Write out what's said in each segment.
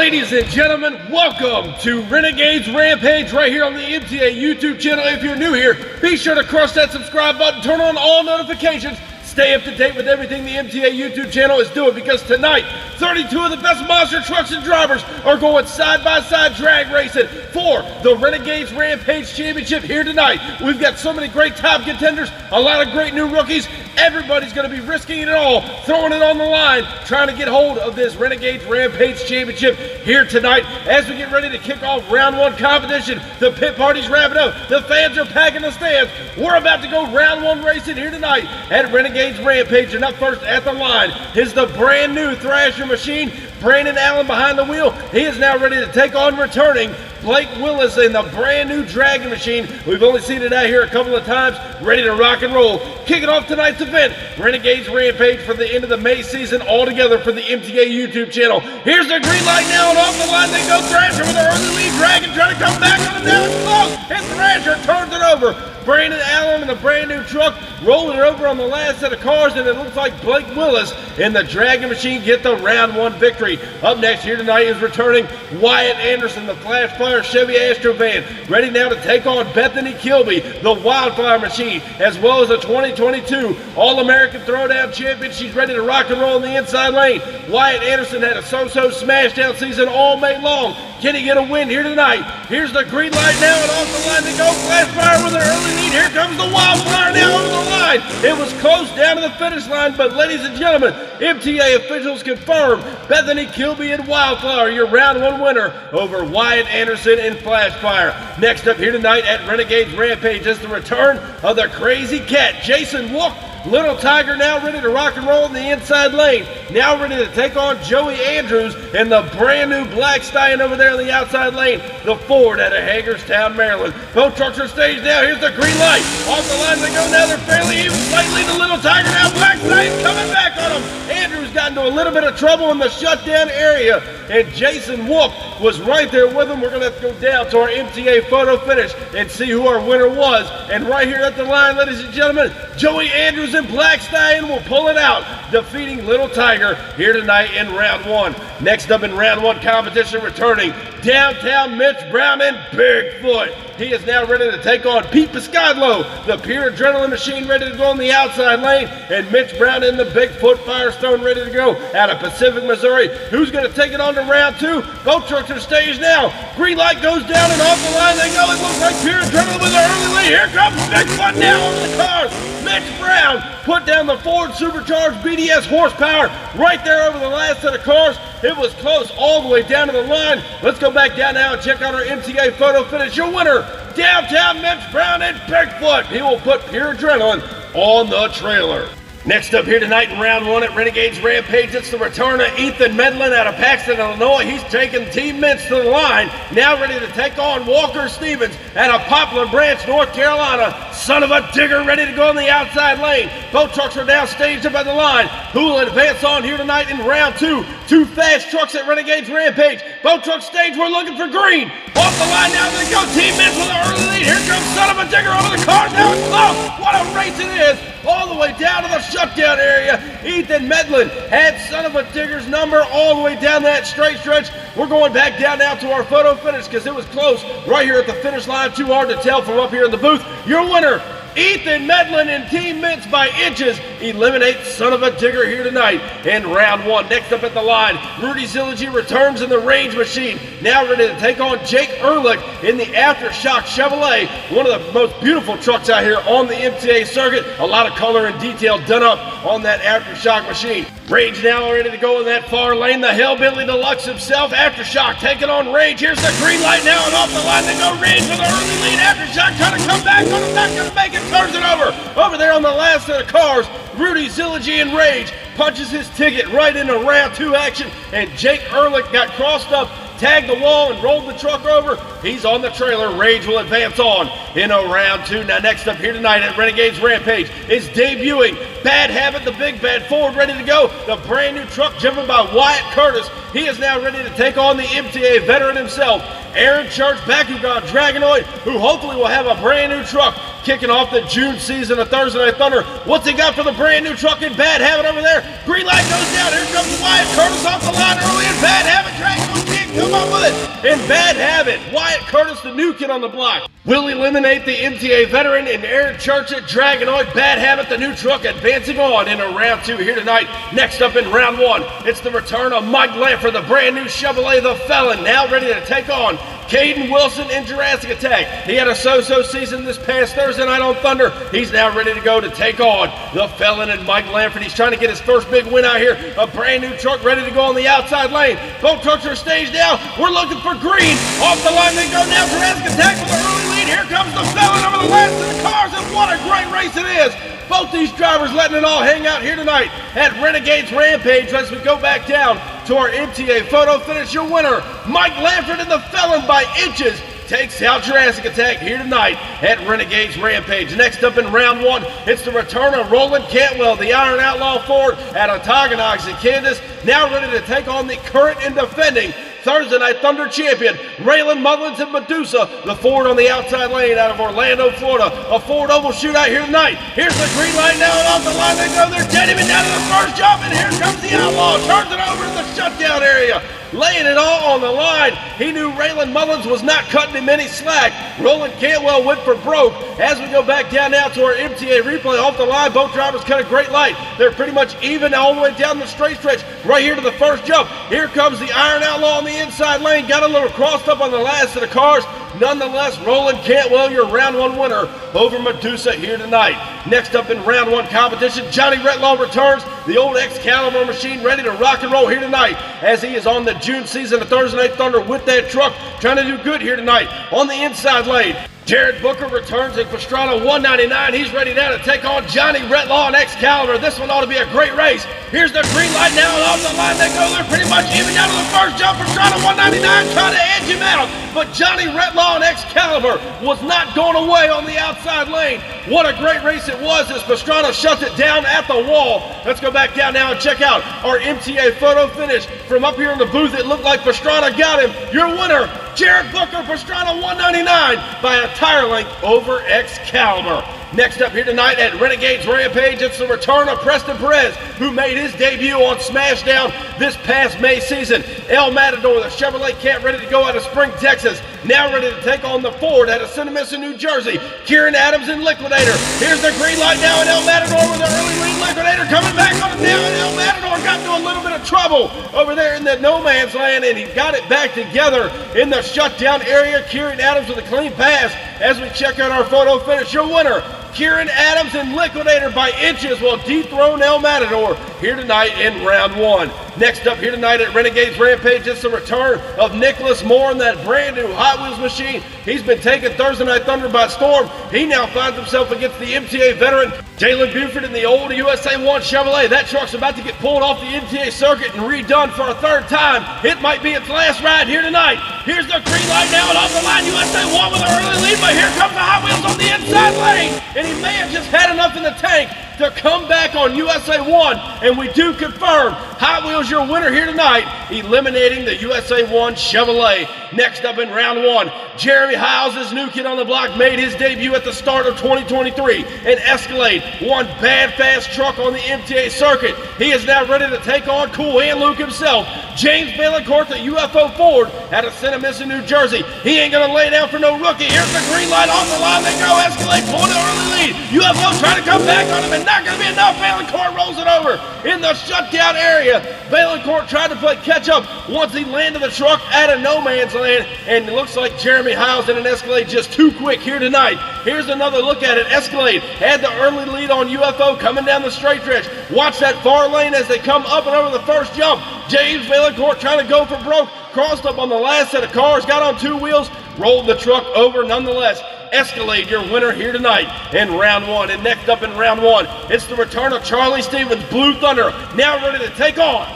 Ladies and gentlemen, welcome to Renegades Rampage right here on the MTA YouTube channel. If you're new here, be sure to crush that subscribe button, turn on all notifications, stay up to date with everything the MTA YouTube channel is doing, because tonight, 32 of the best monster trucks and drivers are going side-by-side drag racing for the Renegades Rampage Championship here tonight. We've got so many great top contenders, a lot of great new rookies. Everybody's going to be risking it all, throwing it on the line, trying to get hold of this Renegades Rampage Championship here tonight. As we get ready to kick off round one competition, the pit party's wrapping up, the fans are packing the stands. We're about to go round one racing here tonight at Renegades Rampage, and up first at the line is the brand new Thrasher machine, Brandon Allen behind the wheel. He is now ready to take on returning Blake Willis in the brand new Dragon machine. We've only seen it out here a couple of times, ready to rock and roll. Kicking off tonight's event, Renegades Rampage for the end of the May season, all together for the MTA YouTube channel. Here's the green light now, and off the line they go. Thrasher with an early lead, Dragon trying to come back on him now. It's close, and Thrasher turns it over. Brandon Allen in the brand new truck, rolling it over on the last set of cars, and it looks like Blake Willis in the Dragon machine get the round one victory. Up next here tonight is returning Wyatt Anderson, the Flash Fire Chevy Astro van, ready now to take on Bethany Kilby, the Wildfire machine, as well as the 2022 All-American Throwdown champion. She's ready to rock and roll in the inside lane. Wyatt Anderson had a so-so smash-down season all May long. Can he get a win here tonight? Here's the green light now, and off the line to go. Flash Fire with an early lead. Here comes the Wildfire now over the line. It was close down to the finish line, but ladies and gentlemen, MTA officials confirm Bethany Kilby and Wildfire, your round one winner over Wyatt Anderson and Flash Fire. Next up here tonight at Renegades Rampage is the return of the Crazy Cat, Jason Wook. Little Tiger now ready to rock and roll in the inside lane. Now ready to take on Joey Andrews and the brand new Balck Stallion over there in the outside lane. The Ford out of Hagerstown, Maryland. Both trucks are staged now. Here's the green light. Off the line they go now. They're fairly even. Slightly the Little Tiger now. Balck Stallion coming back on him. Andrews got into a little bit of trouble in the shutdown area, and Jason Wook was right there with him. We're going to have to go down to our MTA photo finish and see who our winner was. And right here at the line, ladies and gentlemen, Joey Andrews and Balck Stallion will pull it out, defeating Little Tiger here tonight in round one. Next up in round one competition, returning Downtown Mitch Brown and Bigfoot. He is now ready to take on Pete Piscadlo, the Pure Adrenaline machine, ready to go on the outside lane, and Mitch Brown in the Bigfoot Firestone ready to go out of Pacific, Missouri. Who's going to take it on to round two? Both trucks are staged now. Green light goes down, and off the line they go. It looks like Pure Adrenaline with an early lead. Here comes Bigfoot now on the cars. Mitch Brown put down the Ford Supercharged BDS horsepower right there over the last set of cars. It was close all the way down to the line. Let's go back down now and check out our MTA photo finish. Your winner, Downtown Mitch Brown and Bigfoot. He will put Pure Adrenaline on the trailer. Next up here tonight in round one at Renegades Rampage, it's the return of Ethan Medlin out of Paxton, Illinois. He's taking Team Meents to the line, now ready to take on Walker Stevens out of Poplar Branch, North Carolina. Son of a Digger ready to go on the outside lane. Both trucks are now staged up at the line. Who will advance on here tonight in round two? Two fast trucks at Renegades Rampage. Both trucks staged, we're looking for green. Off the line now they go. Team Meents with an early lead. Here comes Son of a Digger over the cars. Now it's close. What a race it is. All the way down to the shutdown area. Ethan Medlin had Son of a Digger's number all the way down that straight stretch. We're going back down now to our photo finish because it was close right here at the finish line. Too hard to tell from up here in the booth. Your winner, Ethan Medlin and Team Meents by inches, eliminates Son of a Digger here tonight in round one. Next up at the line, Rudy Zilligy returns in the Range machine, now ready to take on Jake Ehrlich in the Aftershock Chevrolet, one of the most beautiful trucks out here on the MTA circuit. A lot of color and detail done up on that Aftershock machine. Range now ready to go in that far lane. The Hellbilly Deluxe himself, Aftershock, taking on Range. Here's the green light now, and off the line they go. Range with an early lead. Aftershock trying to come back on him, not going to make it. Turns it over. Over there on the last set of cars, Rudy Zilligy and Rage punches his ticket right into round two action, and Jake Ehrlich got crossed up, tagged the wall, and rolled the truck over. He's on the trailer. Rage will advance on in a round two. Now next up here tonight at Renegades Rampage is debuting Bad Habit, the big bad Ford, ready to go. The brand new truck driven by Wyatt Curtis. He is now ready to take on the MTA veteran himself, Aaron Church Bakugan Dragonoid, who hopefully will have a brand new truck kicking off the June season of Thursday Night Thunder. What's he got for the brand new truck in Bad Habit over there? Green light goes down. Here comes Wyatt Curtis off the line early, and Bad Habit Dragonoid come up with it. And Bad Habit, Wyatt Curtis, the new kid on the block, will eliminate the MTA veteran and Aaron Church at Dragonoid. Bad Habit, the new truck, advancing on into round 2 here tonight. Next up in round 1, it's the return of Mike Lanford, the brand new Chevrolet The Felon, now ready to take on Caden Wilson in Jurassic Attack. He had a so-so season this past Thursday night on Thunder. He's now ready to go to take on The Felon and Mike Lanford. He's trying to get his first big win out here. A brand new truck ready to go on the outside lane. Both trucks are staged now. We're looking for green. Off the line they go now. Jurassic Attack with an early lead. Here comes The Felon over the last of the cars, and what a great race it is. Both these drivers letting it all hang out here tonight at Renegades Rampage as we go back down to our MTA photo finish. Your winner, Mike Lanford and The Felon by inches, takes out Jurassic Attack here tonight at Renegades Rampage. Next up in round 1, it's the return of Roland Cantwell, the Iron Outlaw Ford at Otagonags in Kansas, now ready to take on the current and defending Thursday Night Thunder champion, Raylan Mullins and Madusa, the Ford on the outside lane out of Orlando, Florida. A Ford Oval shootout here tonight. Here's the green light now, and off the line they go. They're dead even down to the first jump, and here comes the Outlaw. Turns it over in the shutdown area, laying it all on the line. He knew Raylan Mullins was not cutting him any slack. Roland Cantwell went for broke. As we go back down now to our MTA replay off the line, both drivers cut a great light. They're pretty much even all the way down the straight stretch, right here to the first jump. Here comes the Iron Outlaw on the inside lane. Got a little crossed up on the last of the cars. Nonetheless, Roland Cantwell, your round 1 winner over Madusa here tonight. Next up in round 1 competition, Johnny Retlaw returns, the old Excalibur machine, ready to rock and roll here tonight as he is on the June season of Thursday Night Thunder with that truck, trying to do good here tonight on the inside lane. Jared Booker returns in Pastrana 199. He's ready now to take on Johnny Retlaw and Excalibur. This one ought to be a great race. Here's the green light now, and off the line they go. They're pretty much even down to the first jump. Pastrana 199 trying to edge him out, but Johnny Retlaw and Excalibur was not going away on the outside lane. What a great race it was as Pastrana shuts it down at the wall. Let's go back down now and check out our MTA photo finish. From up here in the booth, it looked like Pastrana got him. Your winner, Jared Booker, Pastrana 199 by a tire length over Excalibur. Next up here tonight at Renegades Rampage, it's the return of Preston Perez, who made his debut on Smashdown this past May season. El Matador, the Chevrolet cat, ready to go out of Spring, Texas, now ready to take on the Ford out of Cinemissa, New Jersey. Kieran Adams in Liquidator. Here's the green light now, and El Matador with an early lead. Liquidator coming back on it now, and El Matador got into a little bit of trouble over there in the no man's land, and he got it back together in the shutdown area. Kieran Adams with a clean pass as we check out our photo finish. Your winner, Kieran Adams in Liquidator by inches, will dethrone El Matador here tonight in round 1. Next up here tonight at Renegades Rampage, it's the return of Nicholas Moore in that brand new Hot Wheels machine. He's been taking Thursday Night Thunder by storm. He now finds himself against the MTA veteran, Jalen Buford, in the old USA 1 Chevrolet. That truck's about to get pulled off the MTA circuit and redone for a 3rd time. It might be its last ride here tonight. Here's the green light now, and off the line, USA 1 with an early lead, but here comes the Hot Wheels on the inside lane. And he may have just had enough in the tank to come back on USA 1, and we do confirm Hot Wheels your winner here tonight, eliminating the USA 1 Chevrolet. Next up in round 1, Jeremy Hiles' new kid on the block, made his debut at the start of 2023, an Escalade, one bad fast truck on the MTA circuit. He is now ready to take on Cool Hand Luke himself, James Vaillancourt, the UFO Ford out of Cinemissa, New Jersey. He ain't gonna lay down for no rookie. Here's the green light, off the line they go. Escalade pulling an early lead. UFO trying to come back on him, and not going to be enough. Vaillancourt rolls it over in the shutdown area. Vaillancourt tried to play catch up once he landed the truck out of no man's land, and it looks like Jeremy Hiles in an Escalade just too quick here tonight. Here's another look at it. Escalade had the early lead on UFO coming down the straight stretch. Watch that far lane as they come up and over the first jump. James Vaillancourt trying to go for broke, crossed up on the last set of cars, got on 2 wheels, rolled the truck over nonetheless. Escalade your winner here tonight in round 1. And next up in round 1, it's the return of Charlie Stevens, Blue Thunder, now ready to take on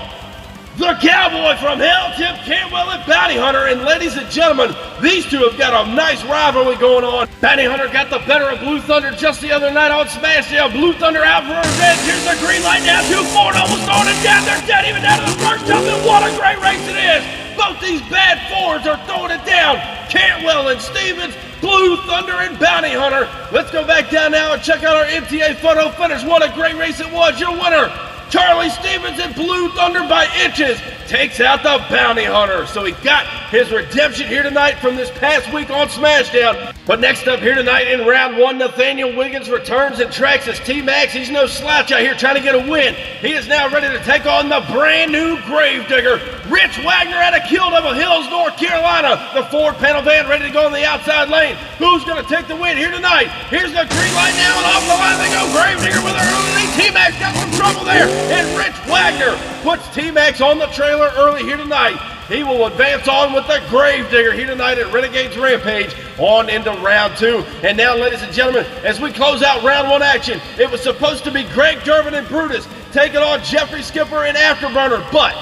the Cowboy from Hell, Tim Cantwell and Bounty Hunter. And ladies and gentlemen, these two have got a nice rivalry going on. Bounty Hunter got the better of Blue Thunder just the other night on Smashdown. Blue Thunder out for revenge. Here's the green light now. 2-4, almost throwing it down. They're dead even down to the first jump, and what a great race it is. Both these bad Fords are throwing it down. Cantwell and Stevens, Blue Thunder and Bounty Hunter. Let's go back down now and check out our MTA photo finish. What a great race it was. Your winner, Charlie Stevenson, Blue Thunder by inches, takes out the Bounty Hunter. So he got his redemption here tonight from this past week on SmackDown. But next up here tonight in round one, Nathaniel Wiggins returns and tracks his T-Max. He's no slouch out here trying to get a win. He is now ready to take on the brand new Gravedigger, Rich Wagner out of Kill Devil Hills, North Carolina. The Ford panel van ready to go on the outside lane. Who's going to take the win here tonight? Here's the green light now, and off the line they go. Gravedigger with an early lead. T-Max got some trouble there, and Rich Wagner puts T-Max on the trailer early here tonight. He will advance on with the Gravedigger here tonight at Renegades Rampage on into round two. And now, ladies and gentlemen, as we close out round one action, it was supposed to be Greg Durbin and Brutus taking on Jeffrey Skipper and Afterburner, but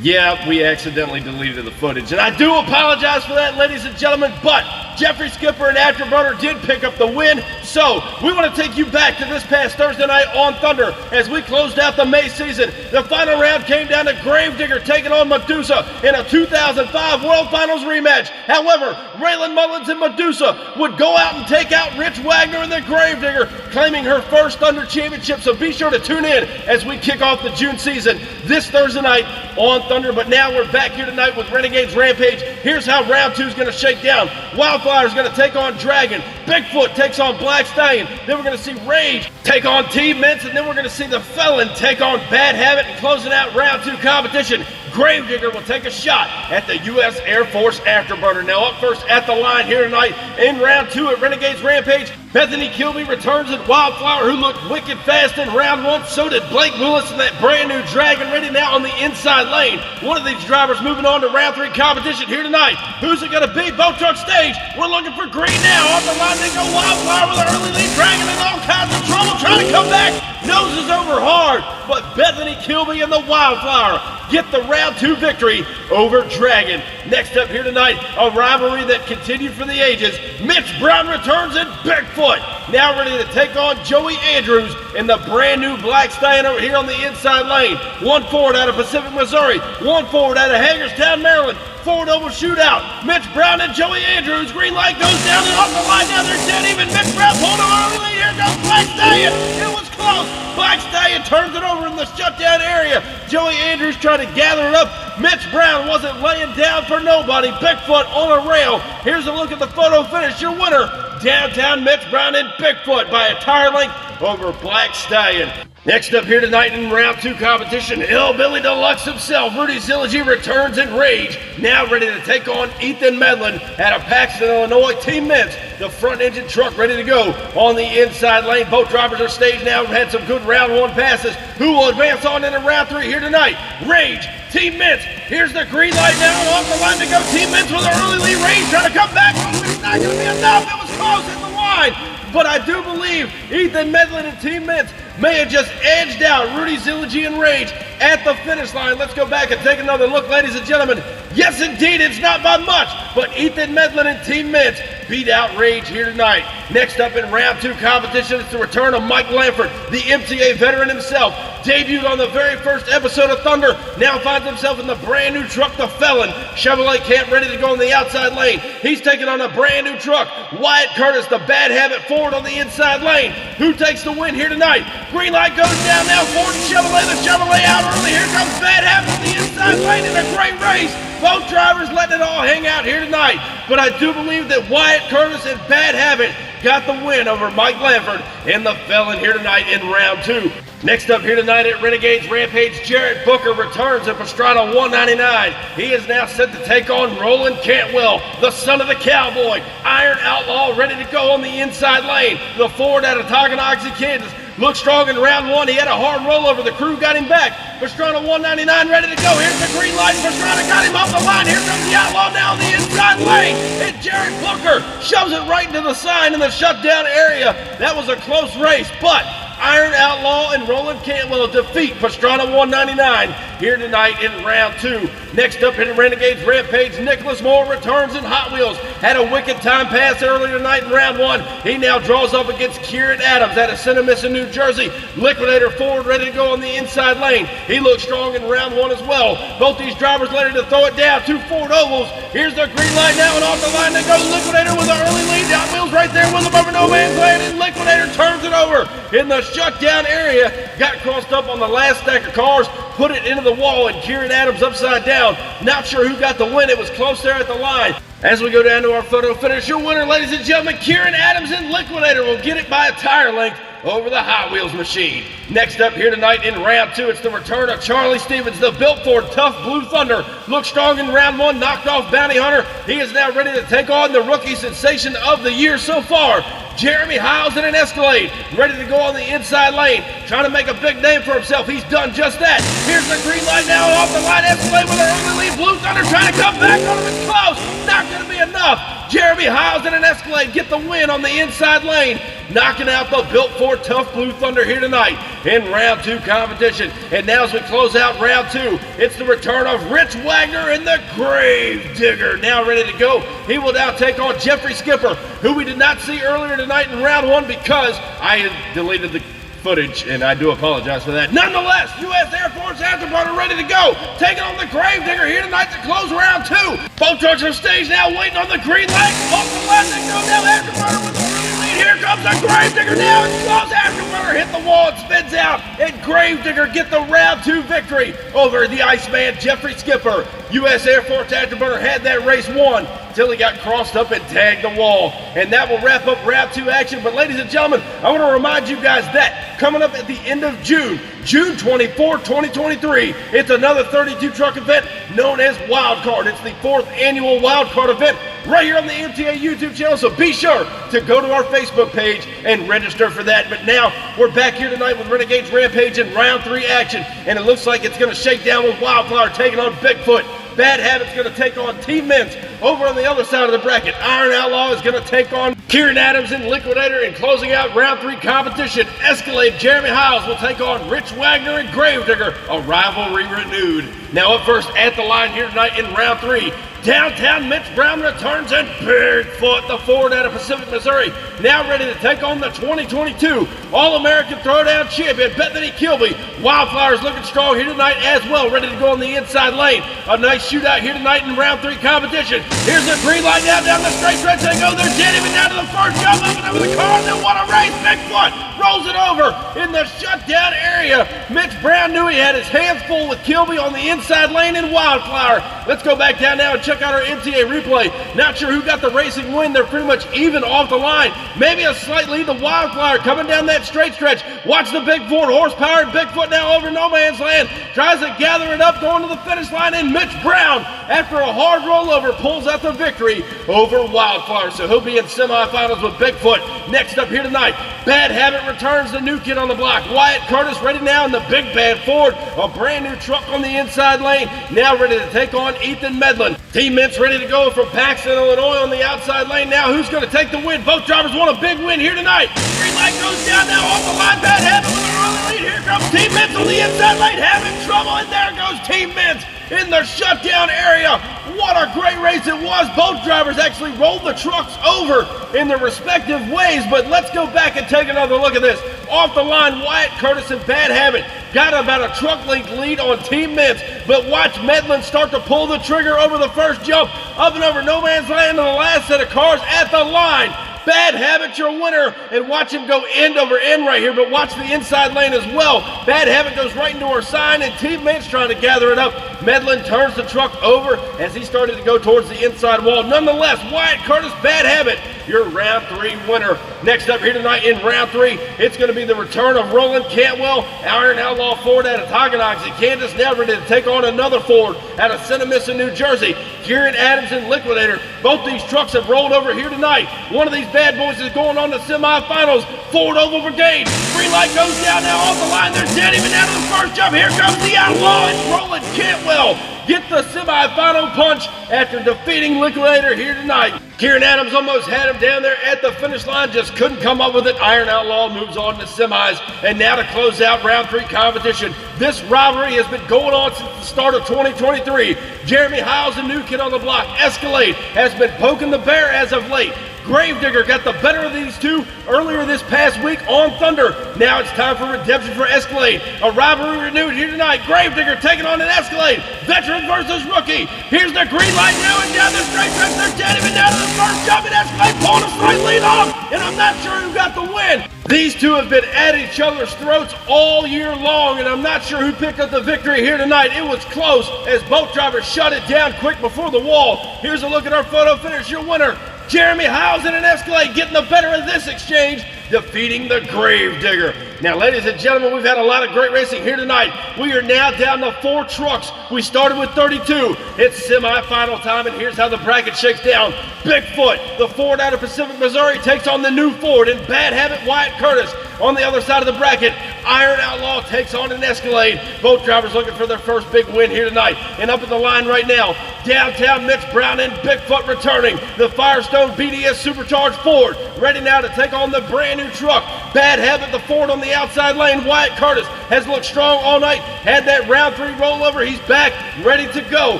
yeah, we accidentally deleted the footage. And I do apologize for that, ladies and gentlemen, but Jeffrey Skipper and Afterburner did pick up the win. So we want to take you back to this past Thursday night on Thunder as we closed out the May season. The final round came down to Gravedigger taking on Madusa in a 2005 World Finals rematch. However, Raylan Mullins and Madusa would go out and take out Rich Wagner and the Gravedigger, claiming her first Thunder championship. So be sure to tune in as we kick off the June season this Thursday night on Thunder. But now we're back here tonight with Renegades Rampage. Here's how round two is going to shake down. Wildfire is going to take on Dragon. Bigfoot takes on Balck Stallion. Then we're going to see Rage take on Team Meents, and then we're going to see the Felon take on Bad Habit. And closing out round two competition, Gravedigger will take a shot at the U.S. Air Force Afterburner. Now up first at the line here tonight in round two at Renegades Rampage, Bethany Kilby returns at Wildflower, who looked wicked fast in round one. So did Blake Willis and that brand new Dragon, ready now on the inside lane. One of these drivers moving on to round three competition here tonight. Who's it going to be? Boat Truck Stage. We're looking for green now. Off the line they go. Wildflower with an early lead. Dragon in all kinds of trouble trying to come back. Noses over hard, but Bethany Kilby and the Wildflower get the round two victory over Dragon. Next up here tonight, a rivalry that continued for the ages. Mitch Brown returns and Bigfoot now ready to take on Joey Andrews in the brand new Balck Stallion over here on the inside lane. One forward out of Pacific, Missouri. One forward out of Hagerstown, Maryland. Forward oval shootout. Mitch Brown and Joey Andrews. Green light goes down and off the line. Now they're dead even. Mitch Brown pulled him early lead. Here goes Balck Stallion. It was close. Balck Stallion turns it over in the shutdown area. Joey Andrews trying to gather it up. Mitch Brown wasn't laying down for nobody. Bigfoot on a rail. Here's a look at the photo finish. Your winner, downtown Mitch Brown and Bigfoot by a tire length over Balck Stallion. Next up here tonight in round two competition, Hillbilly Deluxe himself, Rudy Zilligy returns in Rage, now ready to take on Ethan Medlin out of Paxton, Illinois. Team Meents, the front engine truck ready to go on the inside lane. Both drivers are staged now, had some good round one passes. Who will advance on into round three here tonight? Rage, Team Meents, here's the green light now, and off the line to go. Team Meents with an early lead. Rage trying to come back, but it's not going to be enough. It was close in the line. But I do believe Ethan Medlin and Team Meents may have just edged out Rudy Zilligy and Rage at the finish line. Let's go back and take another look, ladies and gentlemen. Yes, indeed, it's not by much, but Ethan Medlin and Team Meents beat out Rage here tonight. Next up in round two competition is the return of Mike Lanford, the MTA veteran himself. Debuted on the very first episode of Thunder, now finds himself in the brand new truck, the Felon. Chevrolet Camp ready to go on the outside lane. He's taking on a brand new truck. Wyatt Curtis, the Bad Habit, forward on the inside lane. Who takes the win here tonight? Green light goes down now. Ford and Chevrolet. The Chevrolet out early. Here comes Bad Habit on the inside lane in a great race. Both drivers letting it all hang out here tonight. But I do believe that Wyatt Curtis and Bad Habit got the win over Mike Lanford and the Felon here tonight in round two. Next up here tonight at Renegades Rampage, Jarrett Booker returns at Pastrana 199. He is now set to take on Roland Cantwell, the son of the cowboy. Iron Outlaw ready to go on the inside lane. The Ford out of Tonganoxie, Kansas. Looked strong in round one. He had a hard rollover. The crew got him back. Pastrana 199 ready to go. Here's the green light. Pastrana got him off the line. Here comes the Outlaw now on the inside lane. And Jarrett Booker shoves it right into the sign in the shutdown area. That was a close race, but Iron Outlaw and Roland Cantwell defeat Pastrana 199 here tonight in round two. Next up in Renegades Rampage, Nicholas Moore returns in Hot Wheels. Had a wicked time pass earlier tonight in round one. He now draws up against Kieran Adams out of Cinnamon, New Jersey. Liquidator forward ready to go on the inside lane. He looked strong in round one as well. Both these drivers ready to throw it down. Two Ford ovals. Here's the green light now, and off the line they go. Liquidator with an early lead. Hot Wheels right there with him over no man's land, and Liquidator turns it over in the shutdown area, got crossed up on the last stack of cars, put it into the wall, and Kieran Adams upside down. Not sure who got the win. It was close there at the line. As we go down to our photo finish, your winner, ladies and gentlemen, Kieran Adams in Liquidator will get it by a tire length over the Hot Wheels machine. Next up here tonight in round 2, it's the return of Charlie Stevens, the built Ford Tough Blue Thunder. Looked strong in round 1, knocked off Bounty Hunter. He is now ready to take on the rookie sensation of the year so far, Jeremy Hiles in an Escalade, ready to go on the inside lane, trying to make a big name for himself. He's done just that. Here's the green light now, off the line, Escalade with an early lead. Blue Thunder trying to come back on him, it's close. Not going to be enough. Jeremy Hiles in an Escalade get the win on the inside lane, knocking out the built Ford Tough Blue Thunder here tonight in round 2 competition. And now as we close out round 2, it's the return of Rich Wagner and the Grave Digger, now ready to go. He will now take on Jeffrey Skipper, who we did not see earlier tonight in round 1 because I had deleted the footage, and I do apologize for that. Nonetheless, U.S. Air Force Afterburner ready to go, taking on the Grave Digger here tonight to close round 2. Both trucks on stage now, waiting on the green light. Off the left, they go now. Afterburner with the early lead. Here comes the Grave Digger now. It's close. Afterburner hit the wall and spins out, and Grave Digger get the round 2 victory over the Iceman Jeffrey Skipper. U.S. Air Force Afterburner had that race won until he got crossed up and tagged the wall. And that will wrap up round 2 action. But ladies and gentlemen, I want to remind you guys that coming up at the end of June 24, 2023, it's another 32 truck event known as Wild Card. It's the 4th annual Wild Card event right here on the MTA YouTube channel. So be sure to go to our Facebook page and register for that. But now we're back here tonight with Renegades Rampage in round 3 action. And it looks like it's going to shake down with Wildflower taking on Bigfoot. Bad Habit's going to take on Team Meents. Over on the other side of the bracket, Iron Outlaw is going to take on Kieran Adams in Liquidator. And closing out round 3 competition, Escalade Jeremy Hiles will take on Rich Wagner and Gravedigger, a rivalry renewed. Now up first at the line here tonight in round 3, downtown Mitch Brown returns, and Bigfoot, the Ford out of Pacific, Missouri, now ready to take on the 2022 All-American Throwdown Champion, Bethany Kilby. Wildflower's looking strong here tonight as well, ready to go on the inside lane. A nice shootout here tonight in round 3 competition. Here's the green light now down the straight stretch. They go, they're dead even down to the first jump, up and over the car, and then what a race. Bigfoot rolls it over in the shutdown area. Mitch Brown knew he had his hands full with Kilby on the inside lane in Wildflower. Let's go back down now and check out our MTA replay. Not sure who got the racing win. They're pretty much even off the line. Maybe a slight lead to Wildflower coming down that straight stretch. Watch the big Ford horsepower, and Bigfoot now over no man's land. Tries to gather it up going to the finish line, and Mitch Brown, after a hard rollover, pulls out the victory over Wildflower. So he'll be in semifinals with Bigfoot. Next up here tonight, Bad Habit returns, the new kid on the block. Wyatt Curtis ready now in the big bad Ford. A brand new truck on the inside lane. Now ready to take on Ethan Medlin. Team Meents ready to go from Paxton, Illinois on the outside lane. Now who's going to take the win? Both drivers want a big win here tonight. Green light goes down now off the line. Bad Habit with an early lead. Here comes Team Meents on the inside lane, having trouble, and there goes Team Meents in the shutdown area. What a great race it was. Both drivers actually rolled the trucks over in their respective ways, but let's go back and take another look at this. Off the line, Wyatt Curtis and Bad Habit got about a truck length lead on Team Meents, but watch Medlin start to pull the trigger over the first jump, up and over no man's land on the last set of cars at the line. Bad Habit, your winner, and watch him go end over end right here, but watch the inside lane as well. Bad Habit goes right into her sign, and Team Meents trying to gather it up. Medlin turns the truck over as he started to go towards the inside wall. Nonetheless, Wyatt Curtis, Bad Habit, your round 3 winner. Next up here tonight in round 3, it's going to be the return of Roland Cantwell, Iron Outlaw Ford out of Tonganoxie, Kansas, now ready to take on another Ford out of Centimissa, New Jersey. Kieran Adams and Liquidator. Both these trucks have rolled over here tonight. One of these bad boys is going on to semifinals. Ford Oval Brigade. Green light goes down now off the line. They're dead even down to the first jump. Here comes the Outlaw, and Roland Cantwell get the semifinal punch after defeating Liquidator here tonight. Kieran Adams almost had him down there at the finish line, just couldn't come up with it. Iron Outlaw moves on to semis. And now to close out round 3 competition. This rivalry has been going on since the start of 2023. Jeremy Hiles, the new kid on the block. Escalade has been poking the bear as of late. Gravedigger got the better of these two earlier this past week on Thunder. Now it's time for redemption for Escalade. A rivalry renewed here tonight. Gravedigger taking on an Escalade. Veteran versus rookie. Here's the green light now, and down the straight stretch. They're dead even down to the first jump, and Escalade pulling a slight lead off, and I'm not sure who got the win. These two have been at each other's throats all year long, and I'm not sure who picked up the victory here tonight. It was close as both drivers shut it down quick before the wall. Here's a look at our photo finish. Your winner, Jeremy Howes and an Escalade, getting the better of this exchange, defeating the Gravedigger. Now, ladies and gentlemen, we've had a lot of great racing here tonight. We are now down to 4 trucks. We started with 32. It's semifinal time, and here's how the bracket shakes down. Bigfoot, the Ford out of Pacific, Missouri, takes on the new Ford in Bad Habit Wyatt Curtis. On the other side of the bracket, Iron Outlaw takes on an Escalade. Both drivers looking for their first big win here tonight. And up in the line right now, Downtown Mitch Brown and Bigfoot returning. The Firestone BDS Supercharged Ford ready now to take on the brand new truck. Bad Habit, the Ford on the outside lane. Wyatt Curtis has looked strong all night. Had that round 3 rollover. He's back, ready to go.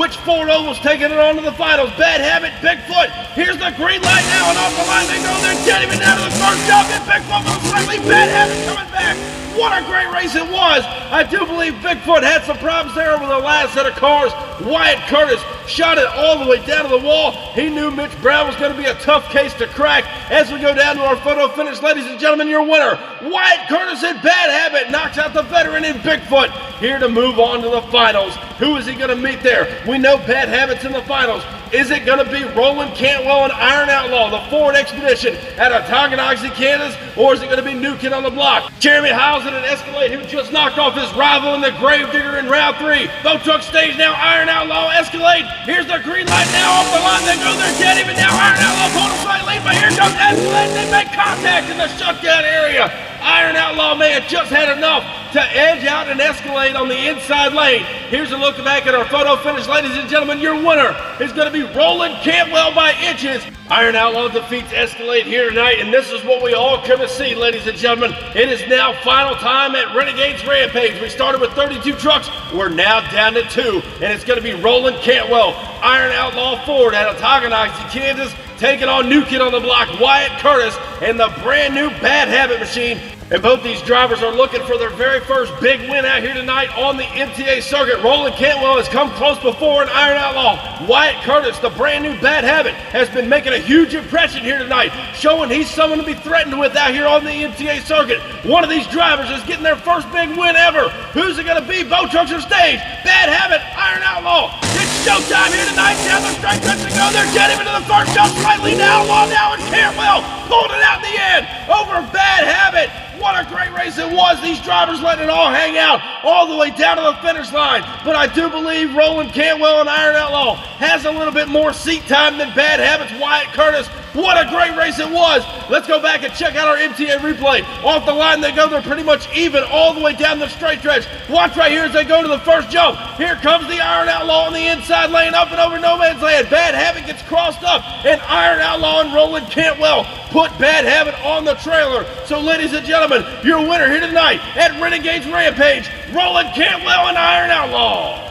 Which Ford Oval's taking it on to the finals? Bad Habit, Bigfoot. Here's the green light now, and off the line they go. They're dead even down to the first jump, and Bigfoot with a slightly Bad Habit coming back. What a great race it was. I do believe Bigfoot had some problems there over the last set of cars. Wyatt Curtis shot it all the way down to the wall. He knew Mitch Brown was going to be a tough case to crack. As we go down to our photo finish, ladies and gentlemen, your winner, Wyatt Curtis in Bad Habit, knocks out the veteran in Bigfoot. Here to move on to the finals. Who is he going to meet there? We know Bad Habit's in the finals. Is it going to be Roland Cantwell and Iron Outlaw, the Ford Expedition out of Tonganoxie, Kansas, or is it going to be New Kid on the Block? Jeremy Howes and an Escalade who just knocked off his rival in the Gravedigger in round 3. Both trucks stage now, Iron Outlaw, Escalade. Here's the green light now, off the line they go, they're dead even now. Iron Outlaw pulling a slight lead, but here comes Escalade. They make contact in the shutdown area. Iron Outlaw may have just had enough to edge out an Escalade on the inside lane. Here's a look back at our photo finish. Ladies and gentlemen, your winner is going to be Roland Cantwell by inches. Iron Outlaw defeats Escalade here tonight, and this is what we all come to see, ladies and gentlemen. It is now final time at Renegades Rampage. We started with 32 trucks. We're now down to 2, and it's going to be Roland Cantwell, Iron Outlaw Ford out of Tonganoxie, Kansas, taking on New Kid on the Block, Wyatt Curtis, and the brand new Bad Habit machine. And both these drivers are looking for their very first big win out here tonight on the MTA circuit. Roland Cantwell has come close before in Iron Outlaw. Wyatt Curtis, the brand new Bad Habit, has been making a huge impression here tonight, showing he's someone to be threatened with out here on the MTA circuit. One of these drivers is getting their first big win ever. Who's it going to be? Both trucks are staged. Bad Habit, Iron Outlaw. It's showtime here tonight. Down the straight stretch to go. They're jetting into the first jump, slightly down. Outlaw now, and Cantwell pulled it out in the end over Bad Habit. What a great race it was. These drivers letting it all hang out all the way down to the finish line. But I do believe Roland Cantwell and Iron Outlaw has a little bit more seat time than Bad Habit's Wyatt Curtis. What a great race it was. Let's go back and check out our MTA replay. Off the line they go. They're pretty much even all the way down the straight stretch. Watch right here as they go to the first jump. Here comes the Iron Outlaw on the inside lane, up and over no man's land. Bad Habit gets crossed up, and Iron Outlaw and Roland Cantwell put Bad Habit on the trailer. So ladies and gentlemen, your winner here tonight at Renegades Rampage, Roland Cantwell and Iron Outlaw.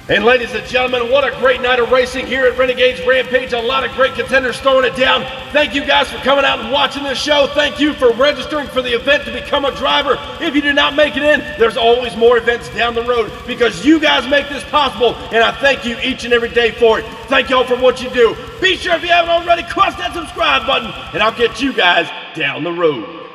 And ladies and gentlemen, what a great night of racing here at Renegades Rampage. A lot of great contenders throwing it down. Thank you guys for coming out and watching this show. Thank you for registering for the event to become a driver. If you did not make it in, there's always more events down the road because you guys make this possible, and I thank you each and every day for it. Thank y'all for what you do. Be sure if you haven't already, crush that subscribe button, and I'll get you guys down the road.